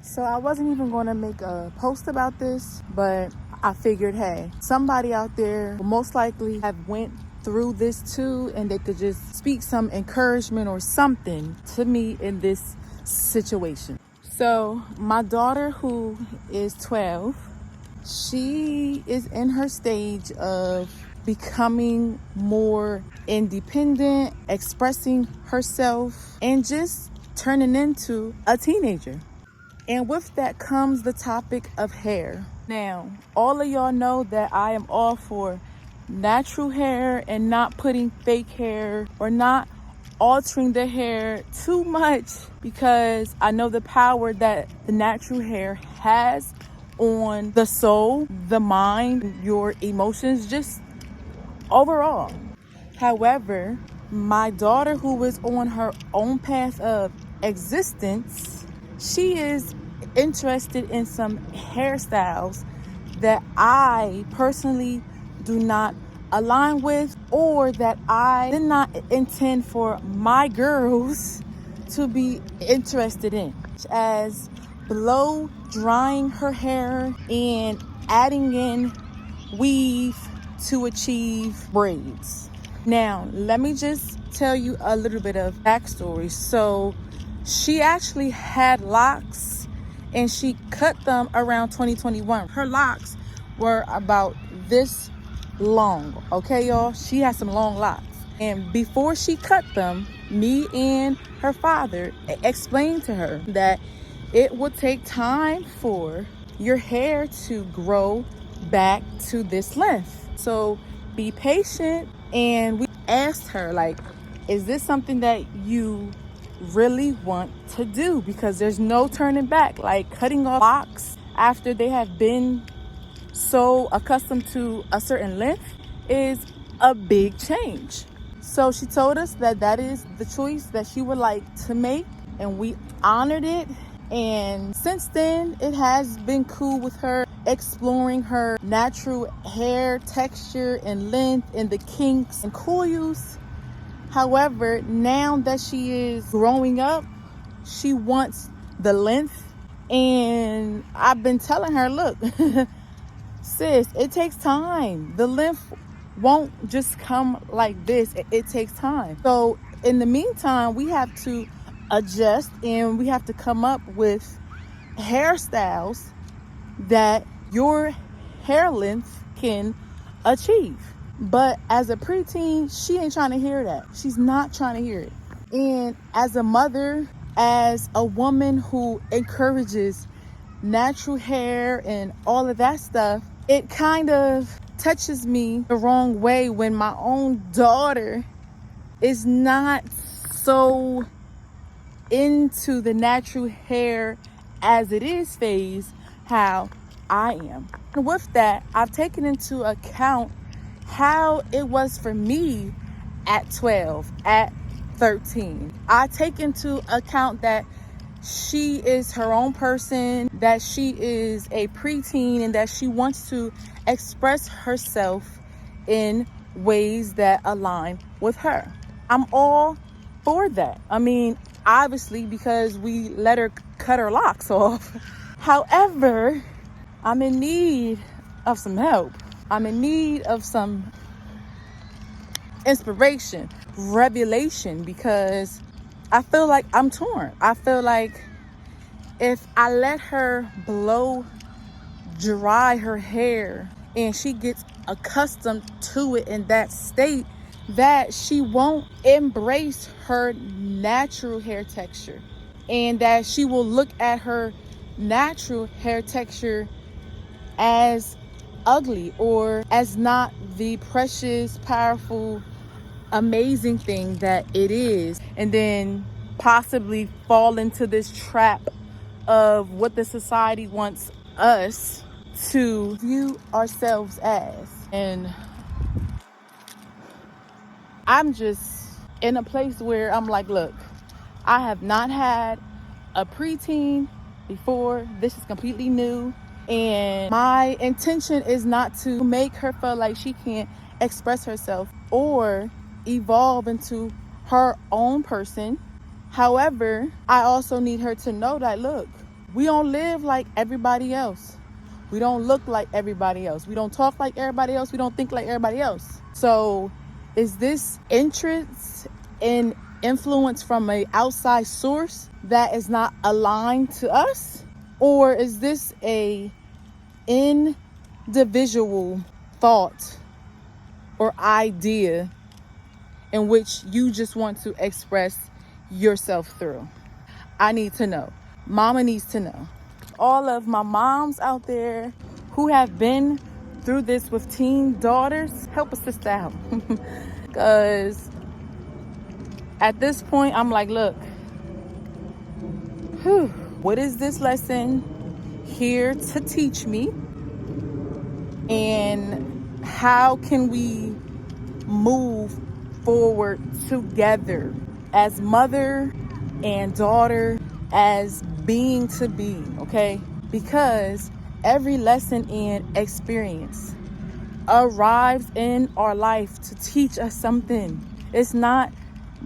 So I wasn't even going to make a post about this, but I figured, hey, somebody out there will most likely have went through this too, and they could just speak some encouragement or something to me in this situation. So my daughter, who is 12, she is in her stage of becoming more independent, expressing herself, and just turning into a teenager. And with that comes the topic of hair. Now, all of y'all know that I am all for natural hair and not putting fake hair or not altering the hair too much, because I know the power that the natural hair has on the soul, the mind, your emotions, just overall. However, my daughter, who is on her own path of existence, she is interested in some hairstyles that I personally do not align with, or that I did not intend for my girls to be interested in, such as blow drying her hair and adding in weave to achieve braids. Now, let me just tell you a little bit of backstory. So she actually had locks and she cut them around 2021. Her locks were about this long, okay, y'all? She has some long locks. And before she cut them, me and her father explained to her that it would take time for your hair to grow back to this length. So be patient. And we asked her, like, is this something that you really want to do? Because there's no turning back. Like, cutting off locks after they have been so accustomed to a certain length is a big change. So she told us that that is the choice that she would like to make, and we honored it. And since then, it has been cool with her exploring her natural hair texture and length and the kinks and coils. However, now that she is growing up, she wants the length. And I've been telling her, look, sis, it takes time. The length won't just come like this. It takes time. So in the meantime, we have to adjust and we have to come up with hairstyles that your hair length can achieve. But as a preteen, she ain't trying to hear that. She's not trying to hear it. And as a mother, as a woman who encourages natural hair and all of that stuff, it kind of touches me the wrong way when my own daughter is not so into the natural hair as it is phase how I am. And with that, I've taken into account how it was for me at 12, at 13. I take into account that she is her own person, that she is a preteen, and that she wants to express herself in ways that align with her. I'm all for that. I mean, obviously, because we let her cut her locks off. However, I'm in need of some help. I'm in need of some inspiration, revelation, because I feel like I'm torn. I feel like if I let her blow dry her hair and she gets accustomed to it in that state, that she won't embrace her natural hair texture, and that she will look at her natural hair texture as ugly or as not the precious, powerful, amazing thing that it is, and then possibly fall into this trap of what the society wants us to view ourselves as. And I'm just in a place where I'm like, look, I have not had a preteen before. This is completely new. And my intention is not to make her feel like she can't express herself or evolve into her own person. However, I also need her to know that, look, We don't live like everybody else. We don't look like everybody else. We don't talk like everybody else. We don't think like everybody else. So is this interest in influence from an outside source that is not aligned to us? Or is this a individual thought or idea in which you just want to express yourself through? I need to know. Mama needs to know. All of my moms out there who have been through this with teen daughters, help a sister out. Because at this point, I'm like, look, what is this lesson here to teach me? And how can we move forward together as mother and daughter, as being to be, okay? Because every lesson and experience arrives in our life to teach us something. It's not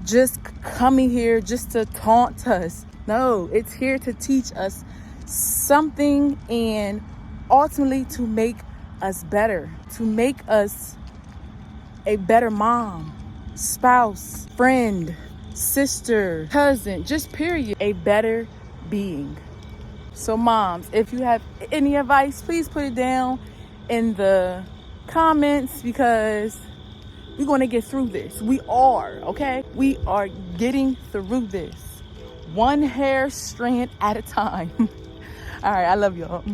just coming here just to taunt us. No, it's here to teach us something and ultimately to make us better, to make us a better mom, spouse, friend, sister, cousin, just period, a better being. So moms, if you have any advice, please put it down in the comments, because we're going to get through this. We are, okay? We are getting through this one hair strand at a time. All right, I love y'all.